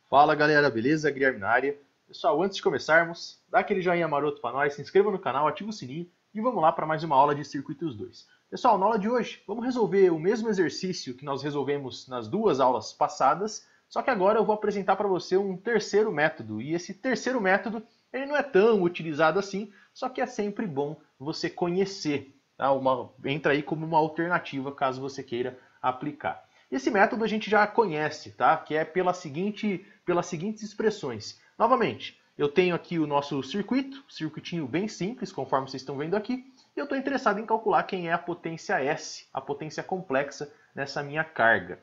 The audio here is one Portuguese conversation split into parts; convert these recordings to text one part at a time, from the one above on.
Fala galera, beleza? Guilherme na área. Pessoal, antes de começarmos, dá aquele joinha maroto para nós, se inscreva no canal, ativa o sininho e vamos lá para mais uma aula de Circuitos 2. Pessoal, na aula de hoje, vamos resolver o mesmo exercício que nós resolvemos nas duas aulas passadas, só que agora eu vou apresentar para você um terceiro método. E esse terceiro método, ele não é tão utilizado assim, só que é sempre bom você conhecer. Tá? Entra aí como uma alternativa caso você queira aplicar. Esse método a gente já conhece, tá? Que é pelas seguintes expressões. Novamente, eu tenho aqui o nosso circuitinho bem simples, conforme vocês estão vendo aqui, e eu estou interessado em calcular quem é a potência S, a potência complexa nessa minha carga.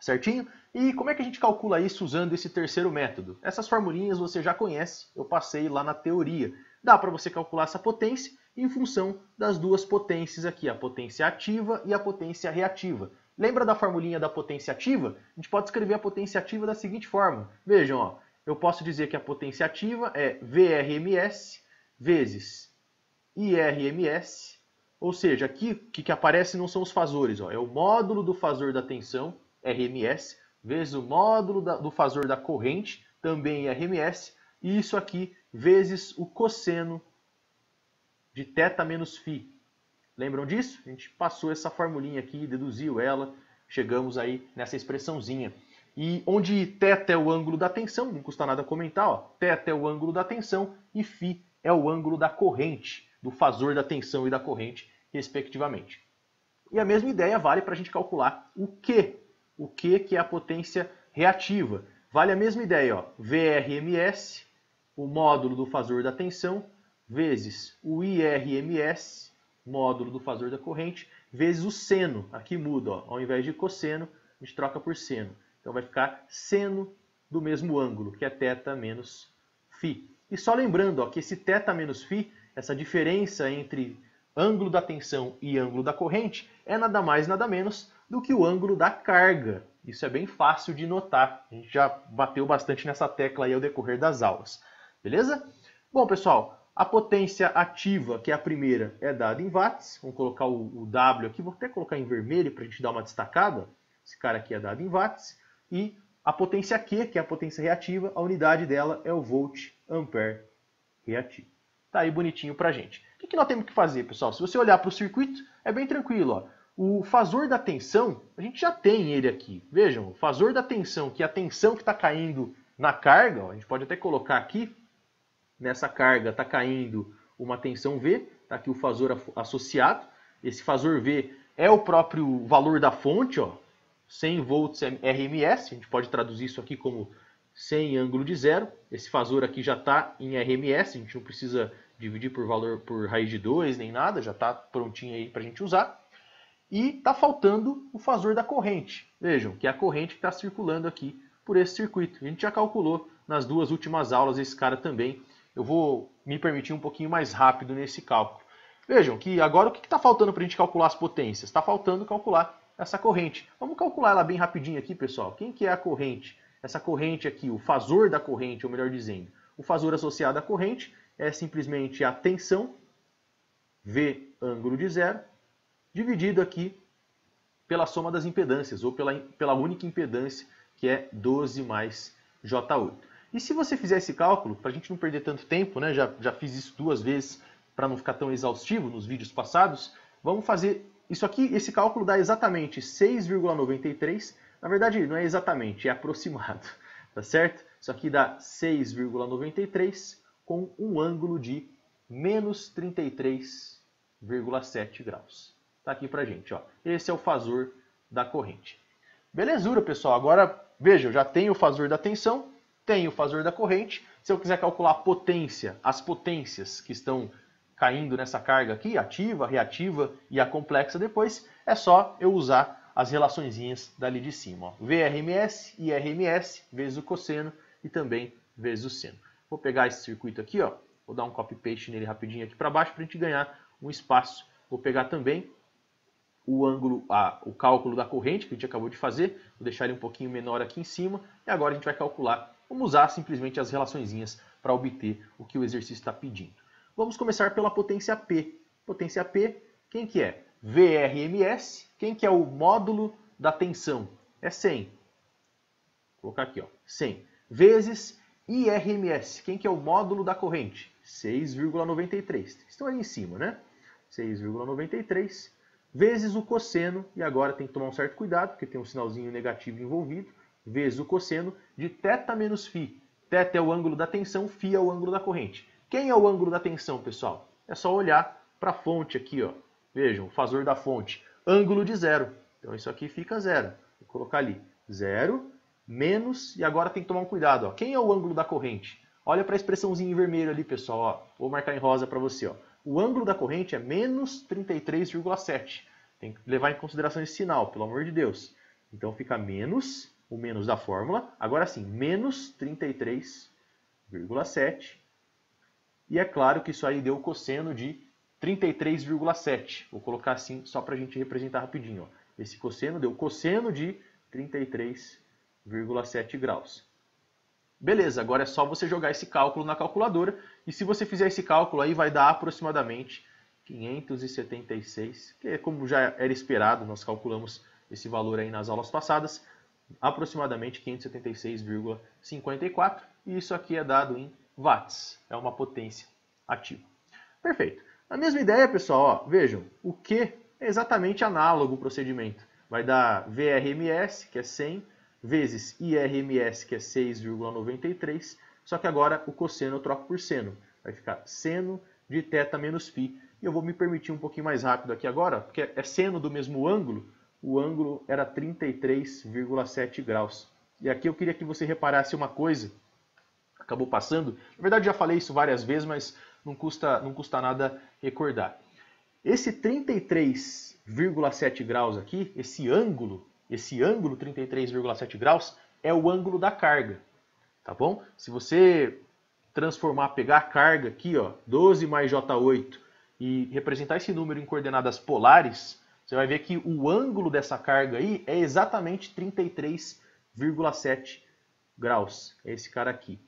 Certinho? E como é que a gente calcula isso usando esse terceiro método? Essas formulinhas você já conhece, eu passei lá na teoria. Dá para você calcular essa potência em função das duas potências aqui, a potência ativa e a potência reativa. Lembra da formulinha da potência ativa? A gente pode escrever a potência ativa da seguinte forma. Vejam, ó, eu posso dizer que a potência ativa é VRMS vezes IRMS, ou seja, aqui o que aparece não são os fasores, ó, é o módulo do fasor da tensão, RMS, vezes o módulo do fasor da corrente, também RMS, e isso aqui vezes o cosseno de θ menos φ. Lembram disso? A gente passou essa formulinha aqui, deduziu ela, chegamos aí nessa expressãozinha. E onde θ é o ângulo da tensão, não custa nada comentar, ó, θ é o ângulo da tensão e φ é o ângulo da corrente, do fasor da tensão e da corrente, respectivamente. E a mesma ideia vale para a gente calcular o Q que é a potência reativa. Vale a mesma ideia, ó, VRMS, o módulo do fasor da tensão, vezes o IRMS, módulo do fasor da corrente, vezes o seno. Aqui muda, ó. Ao invés de cosseno, a gente troca por seno. Então vai ficar seno do mesmo ângulo, que é θ menos φ. E só lembrando, ó, que esse θ menos φ, essa diferença entre ângulo da tensão e ângulo da corrente, é nada mais nada menos do que o ângulo da carga. Isso é bem fácil de notar. A gente já bateu bastante nessa tecla aí ao decorrer das aulas. Beleza? Bom, pessoal, a potência ativa, que é a primeira, é dada em watts. Vamos colocar o W aqui, vou até colocar em vermelho para a gente dar uma destacada. Esse cara aqui é dado em watts. E a potência Q, que é a potência reativa, a unidade dela é o volt ampere reativo. Tá aí bonitinho para a gente. O que nós temos que fazer, pessoal? Se você olhar para o circuito, é bem tranquilo. Ó. O fasor da tensão, a gente já tem ele aqui. Vejam, o fasor da tensão, que é a tensão que está caindo na carga, ó, a gente pode até colocar aqui. Nessa carga está caindo uma tensão V, está aqui o fasor associado. Esse fasor V é o próprio valor da fonte, ó, 100 volts RMS. A gente pode traduzir isso aqui como 100 ângulo de zero. Esse fasor aqui já está em RMS, a gente não precisa dividir por raiz de 2 nem nada, já está prontinho aí para a gente usar. E está faltando o fasor da corrente. Vejam, que é a corrente que está circulando aqui por esse circuito. A gente já calculou nas duas últimas aulas esse cara também. Eu vou me permitir um pouquinho mais rápido nesse cálculo. Vejam que agora o que está faltando para a gente calcular as potências? Está faltando calcular essa corrente. Vamos calcular ela bem rapidinho aqui, pessoal. Quem que é a corrente? Essa corrente aqui, o fasor da corrente, ou melhor dizendo, o fasor associado à corrente é simplesmente a tensão, V ângulo de zero, dividido aqui pela soma das impedâncias, ou pela única impedância, que é 12 mais J8. E se você fizer esse cálculo, para a gente não perder tanto tempo, né, já fiz isso duas vezes para não ficar tão exaustivo nos vídeos passados, vamos fazer isso aqui, esse cálculo dá exatamente 6,93, na verdade não é exatamente, é aproximado, tá certo? Isso aqui dá 6,93 com um ângulo de menos 33,7 graus. Tá aqui pra gente, ó. Esse é o fasor da corrente. Belezura, pessoal. Agora, veja, eu já tenho o fasor da tensão, tenho o fasor da corrente. Se eu quiser calcular a potência, as potências que estão caindo nessa carga aqui, ativa, reativa e a complexa depois, é só eu usar as relaçõezinhas dali de cima. Ó. VRMS, IRMS, vezes o cosseno e também vezes o seno. Vou pegar esse circuito aqui, ó, vou dar um copy-paste nele rapidinho aqui para baixo para a gente ganhar um espaço. Vou pegar também o ângulo, o cálculo da corrente que a gente acabou de fazer, vou deixar ele um pouquinho menor aqui em cima, e agora a gente vai calcular, vamos usar simplesmente as relaçõezinhas para obter o que o exercício está pedindo. Vamos começar pela potência P. Potência P, quem que é? VRMS, quem que é o módulo da tensão? É 100. Vou colocar aqui, ó, 100. vezes IRMS. Quem que é o módulo da corrente? 6,93. Estão ali em cima, né? 6,93 vezes o cosseno, e agora tem que tomar um certo cuidado, porque tem um sinalzinho negativo envolvido, vezes o cosseno de θ menos φ. θ é o ângulo da tensão, φ é o ângulo da corrente. Quem é o ângulo da tensão, pessoal? É só olhar para a fonte aqui, ó. Vejam, o fasor da fonte. Ângulo de zero. Então isso aqui fica zero. Vou colocar ali. Zero menos, e agora tem que tomar um cuidado. Ó. Quem é o ângulo da corrente? Olha para a expressãozinha em vermelho ali, pessoal. Ó. Vou marcar em rosa para você. Ó. O ângulo da corrente é menos 33,7. Tem que levar em consideração esse sinal, pelo amor de Deus. Então fica menos, o menos da fórmula. Agora sim, menos 33,7. E é claro que isso aí deu o cosseno de 33,7. Vou colocar assim só para a gente representar rapidinho. Ó. Esse cosseno deu cosseno de 33,7 graus. Beleza, agora é só você jogar esse cálculo na calculadora. E se você fizer esse cálculo aí, vai dar aproximadamente 576, que é como já era esperado, nós calculamos esse valor aí nas aulas passadas, aproximadamente 576,54. E isso aqui é dado em watts, é uma potência ativa. Perfeito. A mesma ideia, pessoal, ó, vejam, o Q é exatamente análogo ao procedimento. Vai dar VRMS, que é 100, vezes IRMS, que é 6,93, só que agora o cosseno eu troco por seno. Vai ficar seno de θ menos φ. E eu vou me permitir um pouquinho mais rápido aqui agora, porque é seno do mesmo ângulo, o ângulo era 33,7 graus. E aqui eu queria que você reparasse uma coisa, acabou passando. Na verdade já falei isso várias vezes, mas não custa nada recordar. Esse 33,7 graus aqui, esse ângulo 33,7 graus, é o ângulo da carga, tá bom? Se você pegar a carga aqui, ó, 12 mais J8, e representar esse número em coordenadas polares, você vai ver que o ângulo dessa carga aí é exatamente 33,7 graus, é esse cara aqui.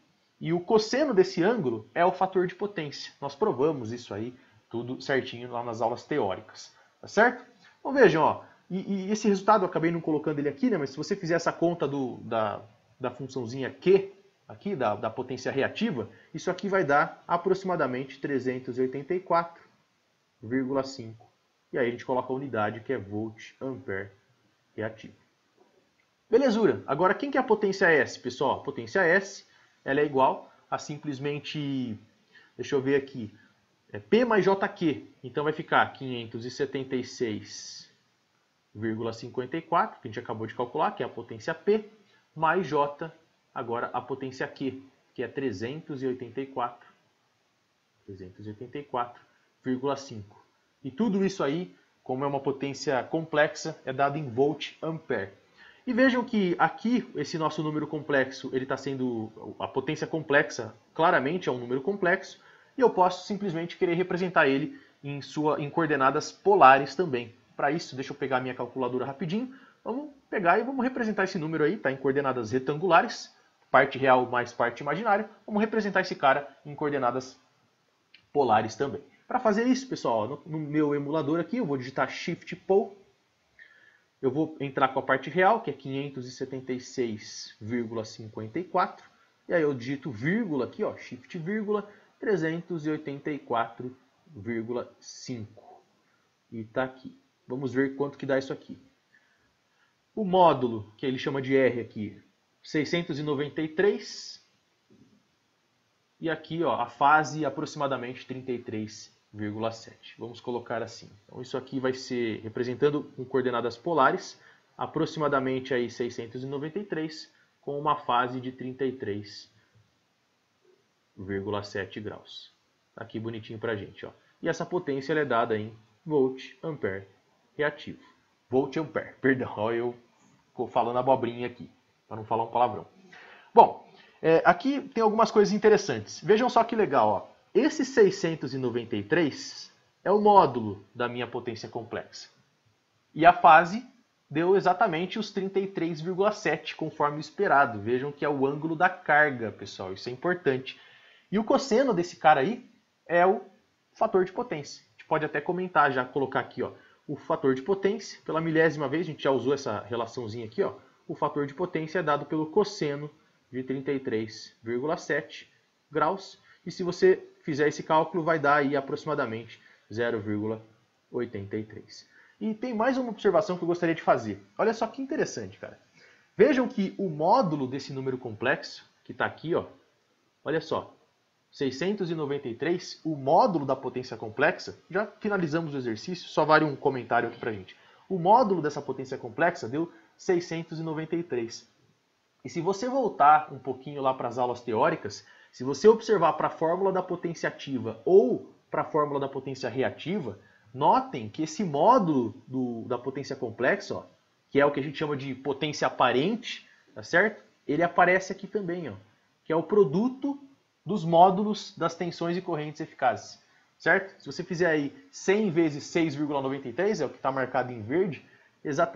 E o cosseno desse ângulo é o fator de potência. Nós provamos isso aí, tudo certinho lá nas aulas teóricas, tá certo? Então vejam, ó, e esse resultado eu acabei não colocando ele aqui, né? Mas se você fizer essa conta da funçãozinha Q, aqui, da potência reativa, isso aqui vai dar aproximadamente 384,5. E aí a gente coloca a unidade que é volt ampere reativo. Belezura. Agora, quem que é a potência S, pessoal? A potência S, ela é igual a simplesmente, deixa eu ver aqui, P mais JQ. Então vai ficar 576,54, que a gente acabou de calcular, que é a potência P, mais J, agora a potência Q, que é 384,5. E tudo isso aí, como é uma potência complexa, é dado em volt ampere. E vejam que aqui, esse nosso número complexo, ele está sendo, a potência complexa, claramente é um número complexo, e eu posso simplesmente querer representar ele em coordenadas polares também. Para isso, deixa eu pegar a minha calculadora rapidinho, vamos pegar e vamos representar esse número aí, tá em coordenadas retangulares, parte real mais parte imaginária, vamos representar esse cara em coordenadas polares também. Para fazer isso, pessoal, no meu emulador aqui, eu vou digitar Shift Pol. Eu vou entrar com a parte real, que é 576,54. E aí eu digito vírgula aqui, ó, Shift vírgula, 384,5. E está aqui. Vamos ver quanto que dá isso aqui. O módulo, que ele chama de R aqui, 693. E aqui, ó, a fase aproximadamente 33,7. Vamos colocar assim. Então isso aqui vai ser representando com coordenadas polares, aproximadamente aí 693, com uma fase de 33,7 graus. Tá aqui bonitinho pra gente, ó. E essa potência ela é dada em volt ampere reativo. Volt ampere, perdão, ó, eu falando abobrinha aqui, para não falar um palavrão. Bom, aqui tem algumas coisas interessantes. Vejam só que legal, ó. Esse 693 é o módulo da minha potência complexa. E a fase deu exatamente os 33,7, conforme esperado. Vejam que é o ângulo da carga, pessoal. Isso é importante. E o cosseno desse cara aí é o fator de potência. A gente pode até comentar, já colocar aqui, ó, o fator de potência. Pela milésima vez, a gente já usou essa relaçãozinha aqui, ó. O fator de potência é dado pelo cosseno de 33,7 graus. E se você fizer esse cálculo, vai dar aí aproximadamente 0,83. E tem mais uma observação que eu gostaria de fazer. Olha só que interessante, cara. Vejam que o módulo desse número complexo, que está aqui, ó, olha só, 693, o módulo da potência complexa, já finalizamos o exercício, só vale um comentário aqui pra gente. O módulo dessa potência complexa deu 693. E se você voltar um pouquinho lá para as aulas teóricas, se você observar para a fórmula da potência ativa ou para a fórmula da potência reativa, notem que esse módulo da potência complexa, ó, que é o que a gente chama de potência aparente, tá certo? Ele aparece aqui também, ó, que é o produto dos módulos das tensões e correntes eficazes, certo? Se você fizer aí 100 vezes 6,93, é o que está marcado em verde,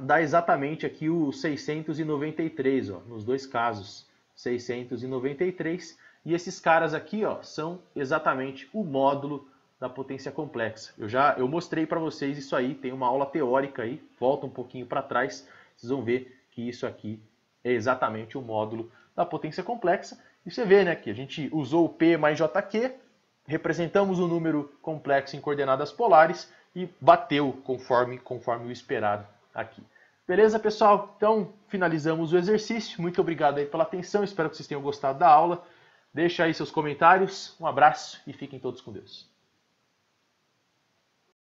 dá exatamente aqui o 693, ó, nos dois casos, 693. E esses caras aqui, ó, são exatamente o módulo da potência complexa. Eu mostrei para vocês isso aí, tem uma aula teórica aí, volta um pouquinho para trás, vocês vão ver que isso aqui é exatamente o módulo da potência complexa. E você vê, né, que a gente usou o P mais JQ, representamos o número complexo em coordenadas polares e bateu conforme o esperado aqui. Beleza, pessoal? Então, finalizamos o exercício. Muito obrigado aí pela atenção, espero que vocês tenham gostado da aula. Deixa aí seus comentários, um abraço e fiquem todos com Deus.